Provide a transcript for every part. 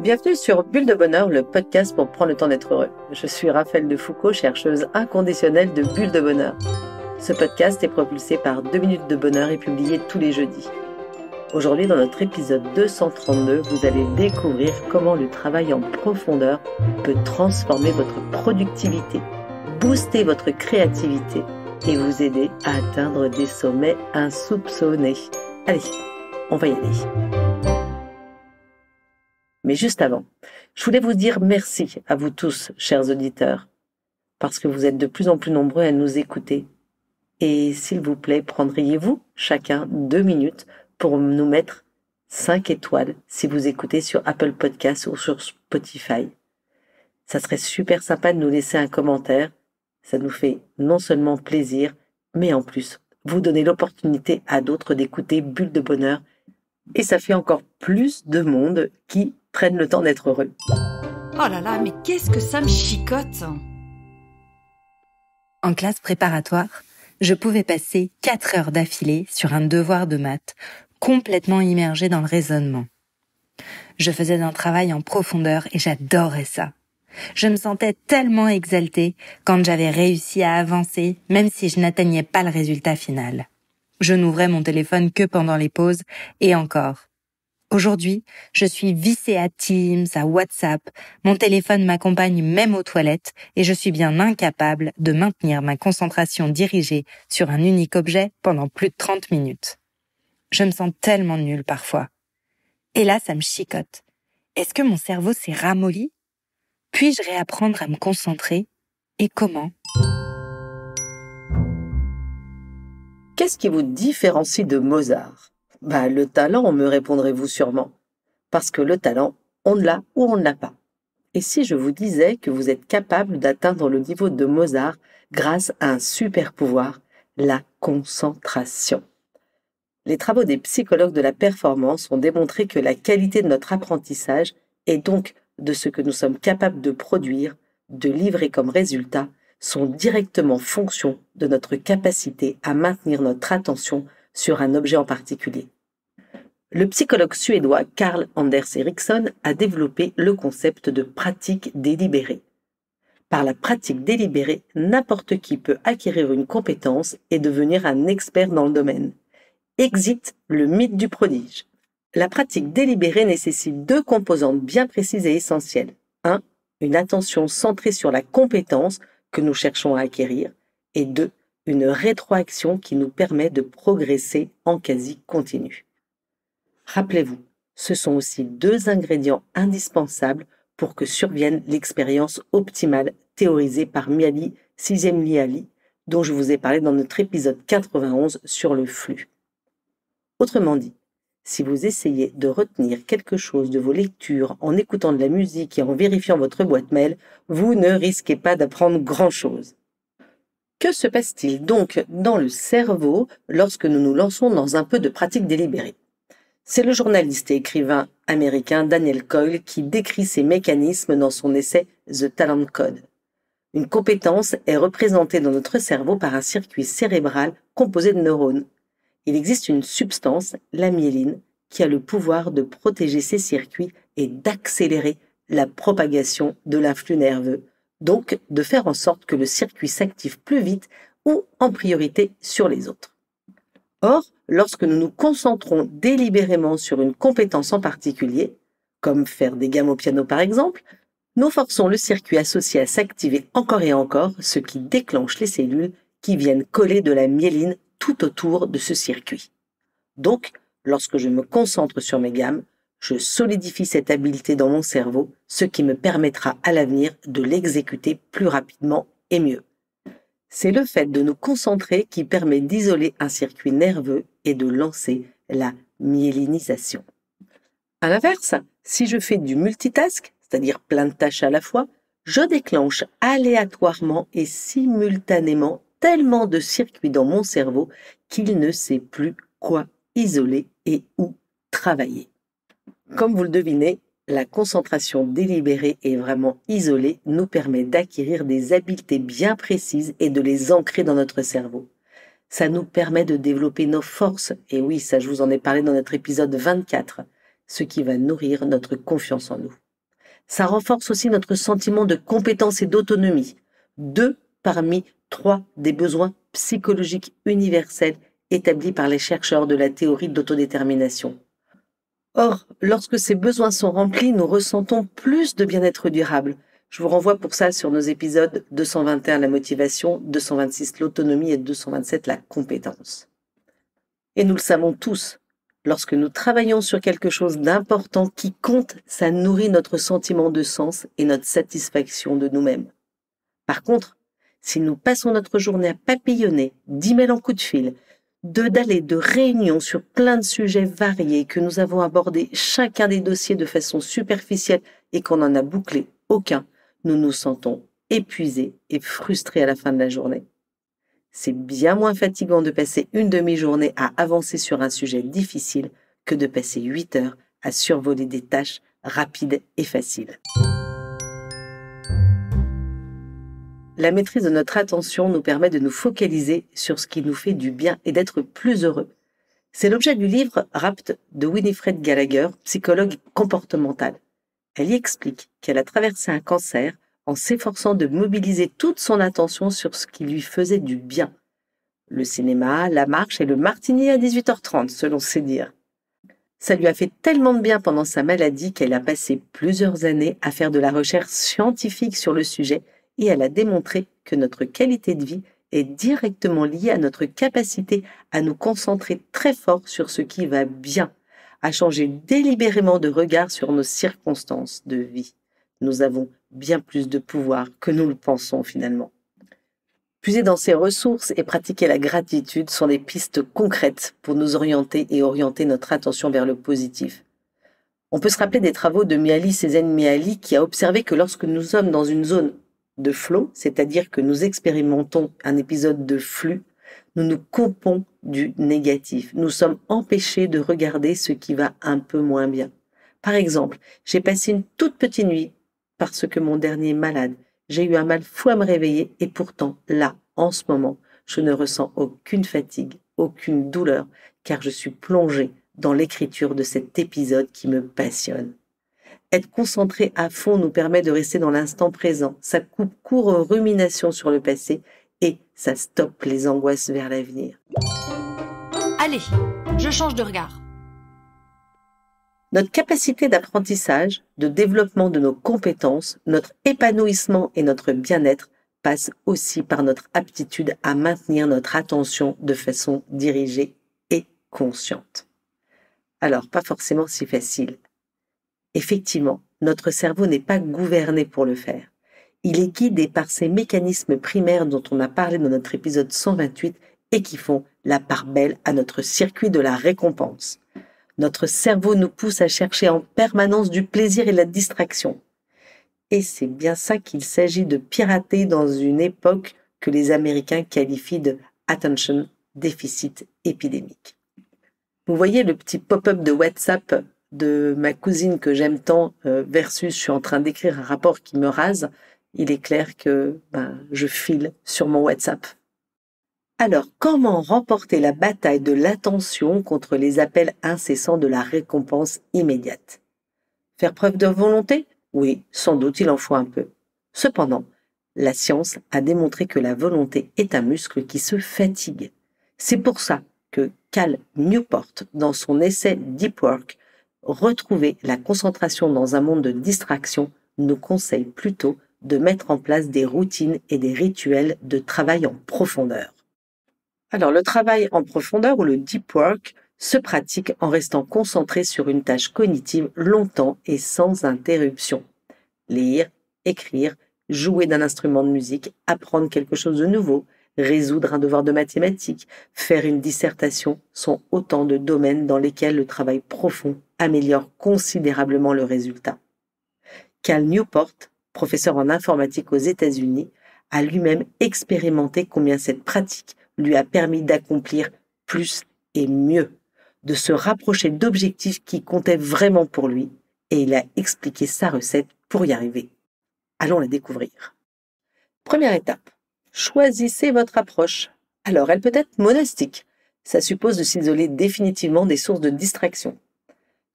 Bienvenue sur Bulle de Bonheur, le podcast pour prendre le temps d'être heureux. Je suis Raphaël de Foucault, chercheuse inconditionnelle de Bulle de Bonheur. Ce podcast est propulsé par 2 minutes de bonheur et publié tous les jeudis. Aujourd'hui, dans notre épisode 232, vous allez découvrir comment le travail en profondeur peut transformer votre productivité, booster votre créativité et vous aider à atteindre des sommets insoupçonnés. Allez, on va y aller. Mais juste avant, je voulais vous dire merci à vous tous, chers auditeurs, parce que vous êtes de plus en plus nombreux à nous écouter. Et s'il vous plaît, prendriez-vous chacun 2 minutes pour nous mettre 5 étoiles si vous écoutez sur Apple Podcasts ou sur Spotify. Ça serait super sympa de nous laisser un commentaire. Ça nous fait non seulement plaisir, mais en plus, vous donnez l'opportunité à d'autres d'écouter Bulle de Bonheur. Et ça fait encore plus de monde qui prennent le temps d'être heureux. Oh là là, mais qu'est-ce que ça me chicote! En classe préparatoire, je pouvais passer 4 heures d'affilée sur un devoir de maths, complètement immergée dans le raisonnement. Je faisais un travail en profondeur et j'adorais ça. Je me sentais tellement exaltée quand j'avais réussi à avancer, même si je n'atteignais pas le résultat final. Je n'ouvrais mon téléphone que pendant les pauses, et encore. Aujourd'hui, je suis vissée à Teams, à WhatsApp, mon téléphone m'accompagne même aux toilettes, et je suis bien incapable de maintenir ma concentration dirigée sur un unique objet pendant plus de 30 minutes. Je me sens tellement nulle parfois. Et là, ça me chicote. Est-ce que mon cerveau s'est ramolli? Puis-je réapprendre à me concentrer? Et comment? Qu'est-ce qui vous différencie de Mozart? Le talent, me répondrez-vous sûrement. Parce que le talent, on l'a ou on ne l'a pas. Et si je vous disais que vous êtes capable d'atteindre le niveau de Mozart grâce à un super pouvoir, la concentration? Les travaux des psychologues de la performance ont démontré que la qualité de notre apprentissage et donc de ce que nous sommes capables de produire, de livrer comme résultat, sont directement fonction de notre capacité à maintenir notre attention sur un objet en particulier. Le psychologue suédois Carl Anders Ericsson a développé le concept de pratique délibérée. Par la pratique délibérée, n'importe qui peut acquérir une compétence et devenir un expert dans le domaine. Exit le mythe du prodige. La pratique délibérée nécessite 2 composantes bien précises et essentielles. 1. Une attention centrée sur la compétence que nous cherchons à acquérir. Et 2. Une rétroaction qui nous permet de progresser en quasi continu. Rappelez-vous, ce sont aussi 2 ingrédients indispensables pour que survienne l'expérience optimale théorisée par Mihaly Csikszentmihalyi, dont je vous ai parlé dans notre épisode 91 sur le flux. Autrement dit, si vous essayez de retenir quelque chose de vos lectures en écoutant de la musique et en vérifiant votre boîte mail, vous ne risquez pas d'apprendre grand-chose. Que se passe-t-il donc dans le cerveau lorsque nous nous lançons dans un peu de pratique délibérée? C'est le journaliste et écrivain américain Daniel Coyle qui décrit ces mécanismes dans son essai The Talent Code. Une compétence est représentée dans notre cerveau par un circuit cérébral composé de neurones. Il existe une substance, la myéline, qui a le pouvoir de protéger ces circuits et d'accélérer la propagation de l'influx nerveux, donc de faire en sorte que le circuit s'active plus vite ou en priorité sur les autres. Or, lorsque nous nous concentrons délibérément sur une compétence en particulier, comme faire des gammes au piano par exemple, nous forçons le circuit associé à s'activer encore et encore, ce qui déclenche les cellules qui viennent coller de la myéline tout autour de ce circuit. Donc, lorsque je me concentre sur mes gammes, je solidifie cette habileté dans mon cerveau, ce qui me permettra à l'avenir de l'exécuter plus rapidement et mieux. C'est le fait de nous concentrer qui permet d'isoler un circuit nerveux et de lancer la myélinisation. À l'inverse, si je fais du multitask, c'est-à-dire plein de tâches à la fois, je déclenche aléatoirement et simultanément tellement de circuits dans mon cerveau qu'il ne sait plus quoi isoler et où travailler. Comme vous le devinez, la concentration délibérée et vraiment isolée nous permet d'acquérir des habiletés bien précises et de les ancrer dans notre cerveau. Ça nous permet de développer nos forces, et oui, ça je vous en ai parlé dans notre épisode 24, ce qui va nourrir notre confiance en nous. Ça renforce aussi notre sentiment de compétence et d'autonomie. 2 parmi 3 des besoins psychologiques universels établis par les chercheurs de la théorie de l'autodétermination. Or, lorsque ces besoins sont remplis, nous ressentons plus de bien-être durable. Je vous renvoie pour ça sur nos épisodes 221 la motivation, 226 l'autonomie et 227 la compétence. Et nous le savons tous, lorsque nous travaillons sur quelque chose d'important qui compte, ça nourrit notre sentiment de sens et notre satisfaction de nous-mêmes. Par contre, si nous passons notre journée à papillonner, d'emails en coup de fil, d'aller de réunion sur plein de sujets variés, que nous avons abordé chacun des dossiers de façon superficielle et qu'on n'en a bouclé aucun, nous nous sentons épuisés et frustrés à la fin de la journée. C'est bien moins fatigant de passer une demi-journée à avancer sur un sujet difficile que de passer 8 heures à survoler des tâches rapides et faciles. La maîtrise de notre attention nous permet de nous focaliser sur ce qui nous fait du bien et d'être plus heureux. C'est l'objet du livre Rapt de Winifred Gallagher, psychologue comportementale. Elle y explique qu'elle a traversé un cancer en s'efforçant de mobiliser toute son attention sur ce qui lui faisait du bien. Le cinéma, la marche et le martini à 18h30, selon ses dires. Ça lui a fait tellement de bien pendant sa maladie qu'elle a passé plusieurs années à faire de la recherche scientifique sur le sujet et elle a démontré que notre qualité de vie est directement liée à notre capacité à nous concentrer très fort sur ce qui va bien, à changer délibérément de regard sur nos circonstances de vie. Nous avons bien plus de pouvoir que nous le pensons finalement. Puiser dans ces ressources et pratiquer la gratitude sont des pistes concrètes pour nous orienter et orienter notre attention vers le positif. On peut se rappeler des travaux de Mihaly Csikszentmihalyi qui a observé que lorsque nous sommes dans une zone de flow, c'est-à-dire que nous expérimentons un épisode de flux, nous nous coupons du négatif. Nous sommes empêchés de regarder ce qui va un peu moins bien. Par exemple, j'ai passé une toute petite nuit parce que mon dernier est malade. J'ai eu un mal fou à me réveiller et pourtant, là, en ce moment, je ne ressens aucune fatigue, aucune douleur, car je suis plongée dans l'écriture de cet épisode qui me passionne. Être concentré à fond nous permet de rester dans l'instant présent. Ça coupe court aux ruminations sur le passé et ça stoppe les angoisses vers l'avenir. Allez, je change de regard. Notre capacité d'apprentissage, de développement de nos compétences, notre épanouissement et notre bien-être passent aussi par notre aptitude à maintenir notre attention de façon dirigée et consciente. Alors, pas forcément si facile. Effectivement, notre cerveau n'est pas gouverné pour le faire. Il est guidé par ces mécanismes primaires dont on a parlé dans notre épisode 128 et qui font la part belle à notre circuit de la récompense. Notre cerveau nous pousse à chercher en permanence du plaisir et de la distraction. Et c'est bien ça qu'il s'agit de pirater dans une époque que les Américains qualifient de « attention déficit épidémique ». Vous voyez le petit pop-up de WhatsApp de ma cousine que j'aime tant versus je suis en train d'écrire un rapport qui me rase, il est clair que je file sur mon WhatsApp. Alors, comment remporter la bataille de l'attention contre les appels incessants de la récompense immédiate? Faire preuve de volonté? Oui, sans doute il en faut un peu. Cependant, la science a démontré que la volonté est un muscle qui se fatigue. C'est pour ça que Cal Newport, dans son essai Deep Work, retrouver la concentration dans un monde de distraction, nous conseille plutôt de mettre en place des routines et des rituels de travail en profondeur. Alors, le travail en profondeur ou le deep work se pratique en restant concentré sur une tâche cognitive longtemps et sans interruption. Lire, écrire, jouer d'un instrument de musique, apprendre quelque chose de nouveau, résoudre un devoir de mathématiques, faire une dissertation sont autant de domaines dans lesquels le travail profond améliore considérablement le résultat. Cal Newport, professeur en informatique aux États-Unis, a lui-même expérimenté combien cette pratique lui a permis d'accomplir plus et mieux, de se rapprocher d'objectifs qui comptaient vraiment pour lui, et il a expliqué sa recette pour y arriver. Allons la découvrir. Première étape, choisissez votre approche. Alors, elle peut être monastique. Ça suppose de s'isoler définitivement des sources de distraction.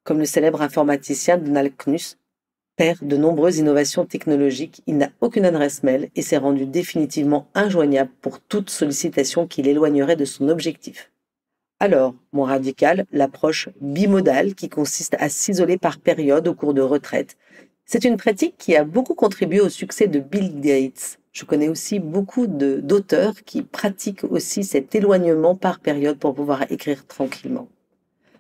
Comme le célèbre informaticien Donald Knuth, père de nombreuses innovations technologiques, il n'a aucune adresse mail et s'est rendu définitivement injoignable pour toute sollicitation qui l'éloignerait de son objectif. Alors, moins radical, l'approche bimodale qui consiste à s'isoler par période au cours de retraite. C'est une pratique qui a beaucoup contribué au succès de Bill Gates. Je connais aussi beaucoup d'auteurs qui pratiquent aussi cet éloignement par période pour pouvoir écrire tranquillement.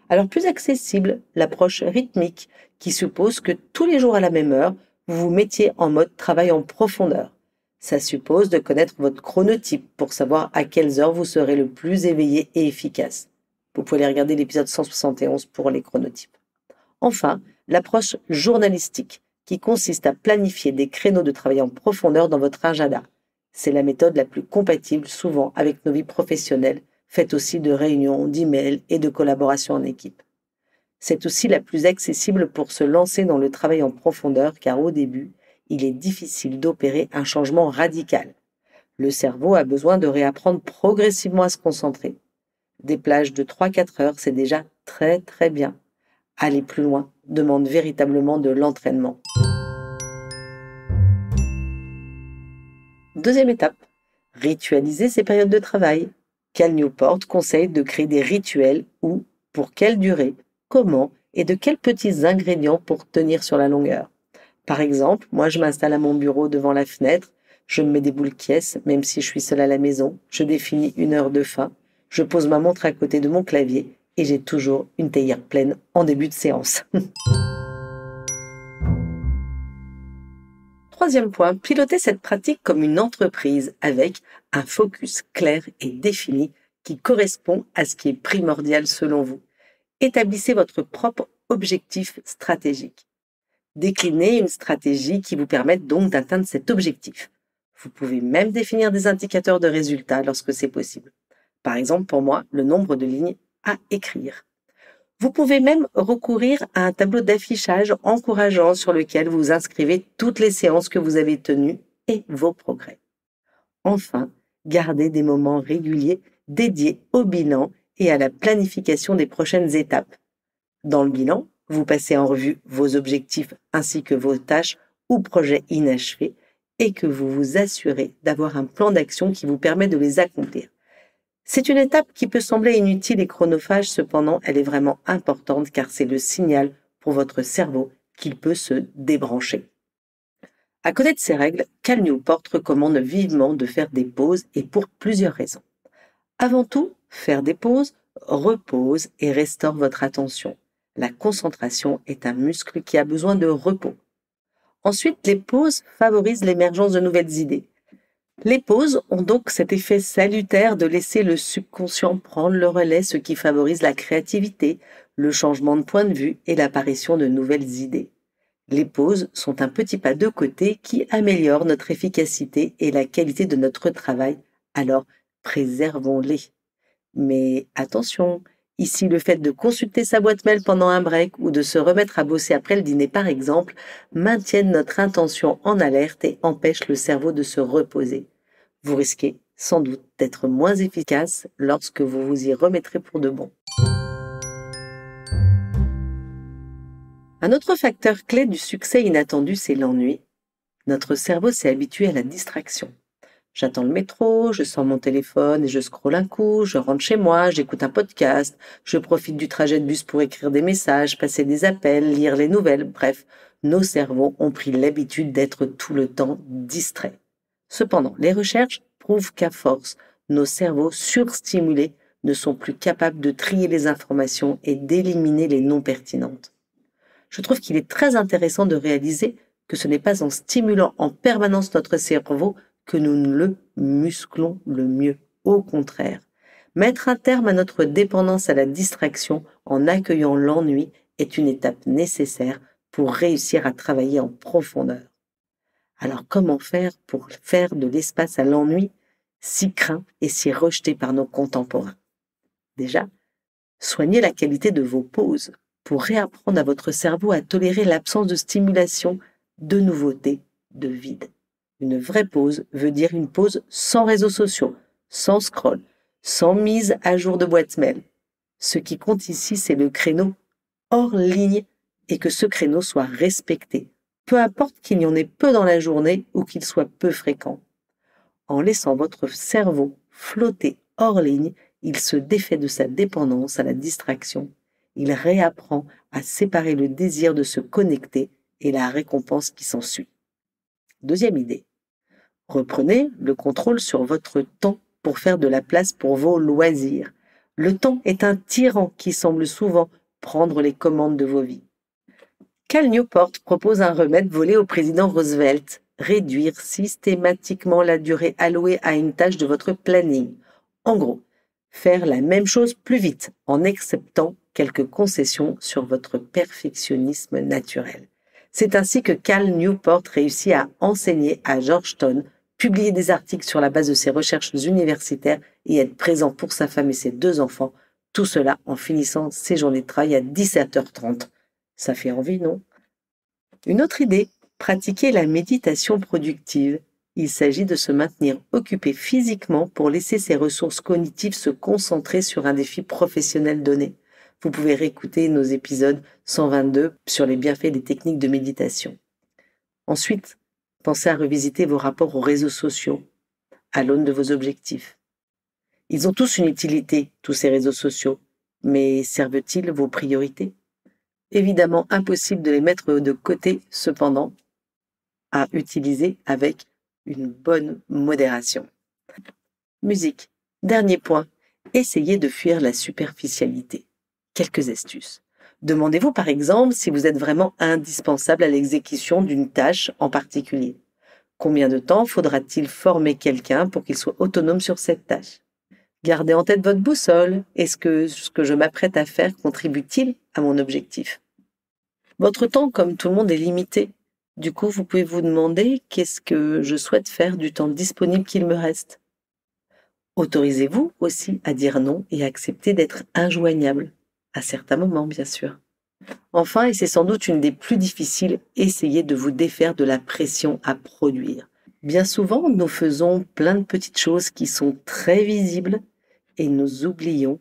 Alors plus accessible, l'approche rythmique qui suppose que tous les jours à la même heure, vous vous mettiez en mode travail en profondeur. Ça suppose de connaître votre chronotype pour savoir à quelles heures vous serez le plus éveillé et efficace. Vous pouvez aller regarder l'épisode 171 pour les chronotypes. Enfin, l'approche journalistique qui consiste à planifier des créneaux de travail en profondeur dans votre agenda. C'est la méthode la plus compatible souvent avec nos vies professionnelles, faites aussi de réunions, d'emails et de collaboration en équipe. C'est aussi la plus accessible pour se lancer dans le travail en profondeur car au début, il est difficile d'opérer un changement radical. Le cerveau a besoin de réapprendre progressivement à se concentrer. Des plages de 3-4 heures, c'est déjà très très bien. Aller plus loin demande véritablement de l'entraînement. Deuxième étape, ritualiser ses périodes de travail. Cal Newport conseille de créer des rituels où, pour quelle durée, comment et de quels petits ingrédients pour tenir sur la longueur. Par exemple, moi je m'installe à mon bureau devant la fenêtre, je me mets des boules quies, même si je suis seule à la maison, je définis une heure de fin, je pose ma montre à côté de mon clavier et j'ai toujours une théière pleine en début de séance. Troisième point, pilotez cette pratique comme une entreprise avec un focus clair et défini qui correspond à ce qui est primordial selon vous. Établissez votre propre objectif stratégique. Déclinez une stratégie qui vous permette donc d'atteindre cet objectif. Vous pouvez même définir des indicateurs de résultats lorsque c'est possible. Par exemple, pour moi, le nombre de lignes à écrire. Vous pouvez même recourir à un tableau d'affichage encourageant sur lequel vous inscrivez toutes les séances que vous avez tenues et vos progrès. Enfin, gardez des moments réguliers dédiés au bilan et à la planification des prochaines étapes. Dans le bilan, vous passez en revue vos objectifs ainsi que vos tâches ou projets inachevés et que vous vous assurez d'avoir un plan d'action qui vous permet de les accomplir. C'est une étape qui peut sembler inutile et chronophage, cependant elle est vraiment importante car c'est le signal pour votre cerveau qu'il peut se débrancher. À côté de ces règles, Cal Newport recommande vivement de faire des pauses et pour plusieurs raisons. Avant tout, faire des pauses repose et restaure votre attention. La concentration est un muscle qui a besoin de repos. Ensuite, les pauses favorisent l'émergence de nouvelles idées. Les pauses ont donc cet effet salutaire de laisser le subconscient prendre le relais, ce qui favorise la créativité, le changement de point de vue et l'apparition de nouvelles idées. Les pauses sont un petit pas de côté qui améliore notre efficacité et la qualité de notre travail, alors préservons-les. Mais attention, ici le fait de consulter sa boîte mail pendant un break ou de se remettre à bosser après le dîner par exemple, maintiennent notre intention en alerte et empêchent le cerveau de se reposer. Vous risquez sans doute d'être moins efficace lorsque vous vous y remettrez pour de bon. Un autre facteur clé du succès inattendu, c'est l'ennui. Notre cerveau s'est habitué à la distraction. J'attends le métro, je sors mon téléphone et je scrolle un coup, je rentre chez moi, j'écoute un podcast, je profite du trajet de bus pour écrire des messages, passer des appels, lire les nouvelles, bref, nos cerveaux ont pris l'habitude d'être tout le temps distraits. Cependant, les recherches prouvent qu'à force, nos cerveaux surstimulés ne sont plus capables de trier les informations et d'éliminer les non pertinentes. Je trouve qu'il est très intéressant de réaliser que ce n'est pas en stimulant en permanence notre cerveau que nous le musclons le mieux. Au contraire, mettre un terme à notre dépendance à la distraction en accueillant l'ennui est une étape nécessaire pour réussir à travailler en profondeur. Alors comment faire pour faire de l'espace à l'ennui si craint et si rejeté par nos contemporains? Déjà, soignez la qualité de vos pauses pour réapprendre à votre cerveau à tolérer l'absence de stimulation, de nouveautés, de vide. Une vraie pause veut dire une pause sans réseaux sociaux, sans scroll, sans mise à jour de boîte mail. Ce qui compte ici, c'est le créneau hors ligne et que ce créneau soit respecté peu importe qu'il y en ait peu dans la journée ou qu'il soit peu fréquent. En laissant votre cerveau flotter hors ligne, il se défait de sa dépendance à la distraction. Il réapprend à séparer le désir de se connecter et la récompense qui s'ensuit. Deuxième idée. Reprenez le contrôle sur votre temps pour faire de la place pour vos loisirs. Le temps est un tyran qui semble souvent prendre les commandes de vos vies. Cal Newport propose un remède volé au président Roosevelt, réduire systématiquement la durée allouée à une tâche de votre planning. En gros, faire la même chose plus vite en acceptant quelques concessions sur votre perfectionnisme naturel. C'est ainsi que Cal Newport réussit à enseigner à Georgetown, publier des articles sur la base de ses recherches universitaires et être présent pour sa femme et ses 2 enfants, tout cela en finissant ses journées de travail à 17h30. Ça fait envie, non? Une autre idée, pratiquer la méditation productive. Il s'agit de se maintenir occupé physiquement pour laisser ses ressources cognitives se concentrer sur un défi professionnel donné. Vous pouvez réécouter nos épisodes 122 sur les bienfaits des techniques de méditation. Ensuite, pensez à revisiter vos rapports aux réseaux sociaux à l'aune de vos objectifs. Ils ont tous une utilité, tous ces réseaux sociaux, mais servent-ils vos priorités? Évidemment impossible de les mettre de côté, cependant, à utiliser avec une bonne modération. Musique. Dernier point, essayez de fuir la superficialité. Quelques astuces. Demandez-vous par exemple si vous êtes vraiment indispensable à l'exécution d'une tâche en particulier. Combien de temps faudra-t-il former quelqu'un pour qu'il soit autonome sur cette tâche? Gardez en tête votre boussole. Est-ce que ce que je m'apprête à faire contribue-t-il à mon objectif? Votre temps, comme tout le monde, est limité. Du coup, vous pouvez vous demander qu'est-ce que je souhaite faire du temps disponible qu'il me reste. Autorisez-vous aussi à dire non et à accepter d'être injoignable. À certains moments, bien sûr. Enfin, et c'est sans doute une des plus difficiles, essayez de vous défaire de la pression à produire. Bien souvent, nous faisons plein de petites choses qui sont très visibles et nous oublions,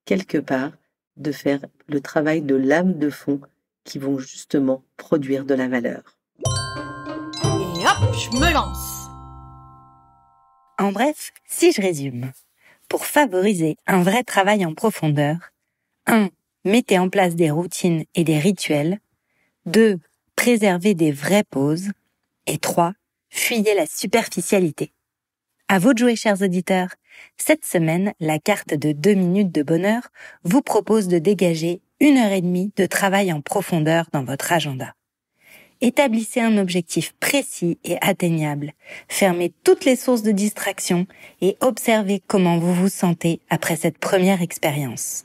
quelque part, de faire le travail de lame de fond qui vont justement produire de la valeur. Et hop, je me lance. En bref, si je résume, pour favoriser un vrai travail en profondeur, 1. Mettez en place des routines et des rituels. 2. Préservez des vraies pauses. Et 3. Fuyez la superficialité. À vous de jouer, chers auditeurs. Cette semaine, la carte de 2 minutes de bonheur vous propose de dégager 1h30 de travail en profondeur dans votre agenda. Établissez un objectif précis et atteignable. Fermez toutes les sources de distraction et observez comment vous vous sentez après cette première expérience.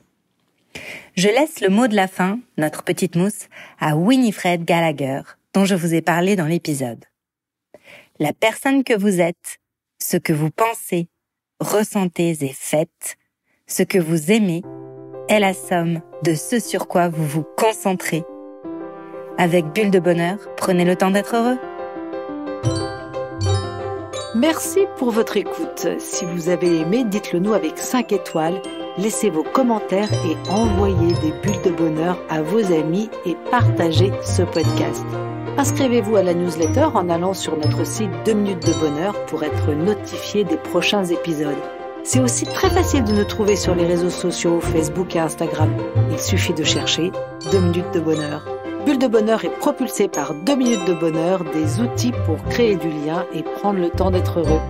Je laisse le mot de la fin, notre petite mousse, à Winifred Gallagher, dont je vous ai parlé dans l'épisode. La personne que vous êtes, ce que vous pensez, ressentez et faites, ce que vous aimez, est la somme de ce sur quoi vous vous concentrez. Avec Bulle de Bonheur, prenez le temps d'être heureux. Merci pour votre écoute. Si vous avez aimé, dites-le nous avec 5 étoiles. Laissez vos commentaires et envoyez des bulles de bonheur à vos amis et partagez ce podcast. Inscrivez-vous à la newsletter en allant sur notre site 2 minutes de bonheur pour être notifié des prochains épisodes. C'est aussi très facile de nous trouver sur les réseaux sociaux, Facebook et Instagram. Il suffit de chercher 2 minutes de bonheur. Bulle de bonheur est propulsée par 2 minutes de bonheur, des outils pour créer du lien et prendre le temps d'être heureux.